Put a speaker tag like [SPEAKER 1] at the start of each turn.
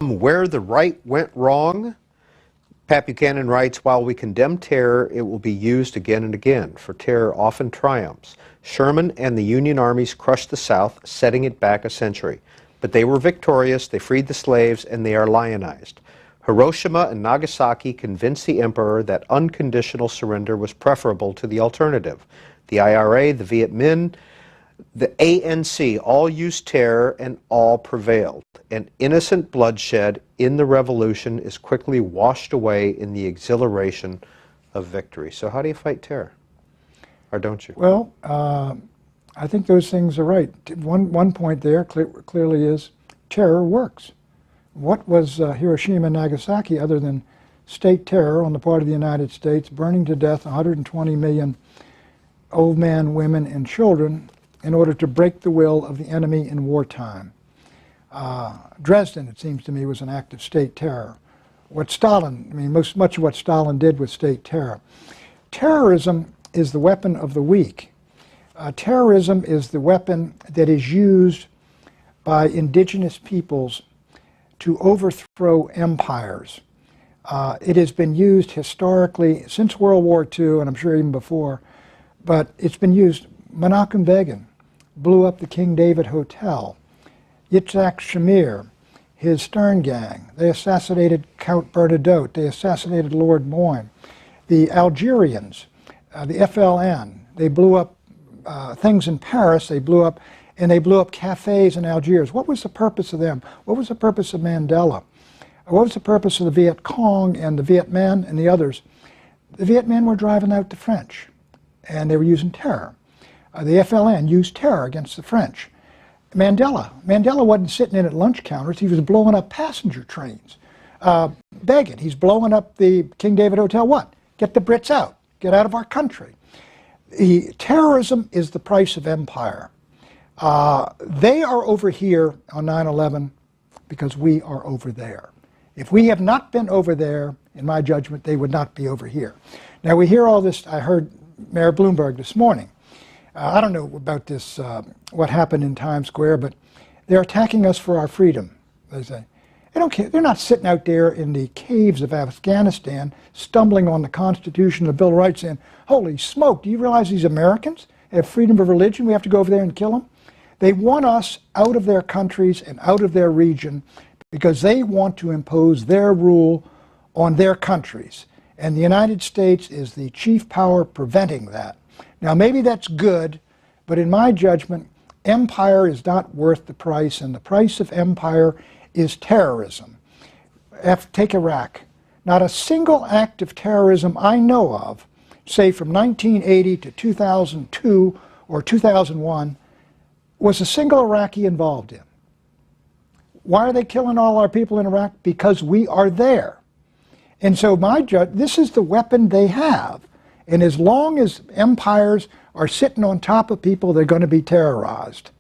[SPEAKER 1] Where the right went wrong, Pat Buchanan writes, while we condemn terror, it will be used again and again, for terror often triumphs. Sherman and the Union armies crushed the South, setting it back a century. But they were victorious, they freed the slaves, and they are lionized. Hiroshima and Nagasaki convinced the emperor that unconditional surrender was preferable to the alternative. The IRA, the Viet Minh, the ANC all used terror and all prevailed. And innocent bloodshed in the revolution is quickly washed away in the exhilaration of victory. So how do you fight terror? Or don't you?
[SPEAKER 2] Well, I think those things are right. One point there clearly is terror works. What was Hiroshima and Nagasaki other than state terror on the part of the United States, burning to death 120 million old men, women, and children in order to break the will of the enemy in wartime? Dresden, it seems to me, was an act of state terror. What Stalin, I mean, much of what Stalin did was state terror. Terrorism is the weapon of the weak. Terrorism is the weapon that is used by indigenous peoples to overthrow empires. It has been used historically since World War II, and I'm sure even before, but it's been used. Menachem Begin blew up the King David Hotel. Yitzhak Shamir, his Stern Gang, they assassinated Count Bernadotte, they assassinated Lord Moyne. The Algerians, the FLN, they blew up things in Paris, they blew up cafes in Algiers. What was the purpose of them? What was the purpose of Mandela? What was the purpose of the Viet Cong and the Viet Minh and the others? The Viet Minh were driving out the French, and they were using terror. The FLN used terror against the French. Mandela wasn't sitting in at lunch counters, he was blowing up passenger trains. Begin, he's blowing up the King David Hotel. What? Get the Brits out. Get out of our country. Terrorism is the price of empire. They are over here on 9/11 because we are over there. If we have not been over there, in my judgment, they would not be over here. Now we hear all this, I heard Mayor Bloomberg this morning. I don't know about this, what happened in Times Square, but they're attacking us for our freedom, they say. They don't care. They're not sitting out there in the caves of Afghanistan, stumbling on the Constitution and the Bill of Rights saying, holy smoke, do you realize these Americans have freedom of religion? We have to go over there and kill them? They want us out of their countries and out of their region because they want to impose their rule on their countries. And the United States is the chief power preventing that. Now, maybe that's good, but in my judgment, empire is not worth the price, and the price of empire is terrorism. Take Iraq. Not a single act of terrorism I know of, say from 1980 to 2002 or 2001, was a single Iraqi involved in. Why are they killing all our people in Iraq? Because we are there. And so this is the weapon they have. And as long as empires are sitting on top of people, they're going to be terrorized.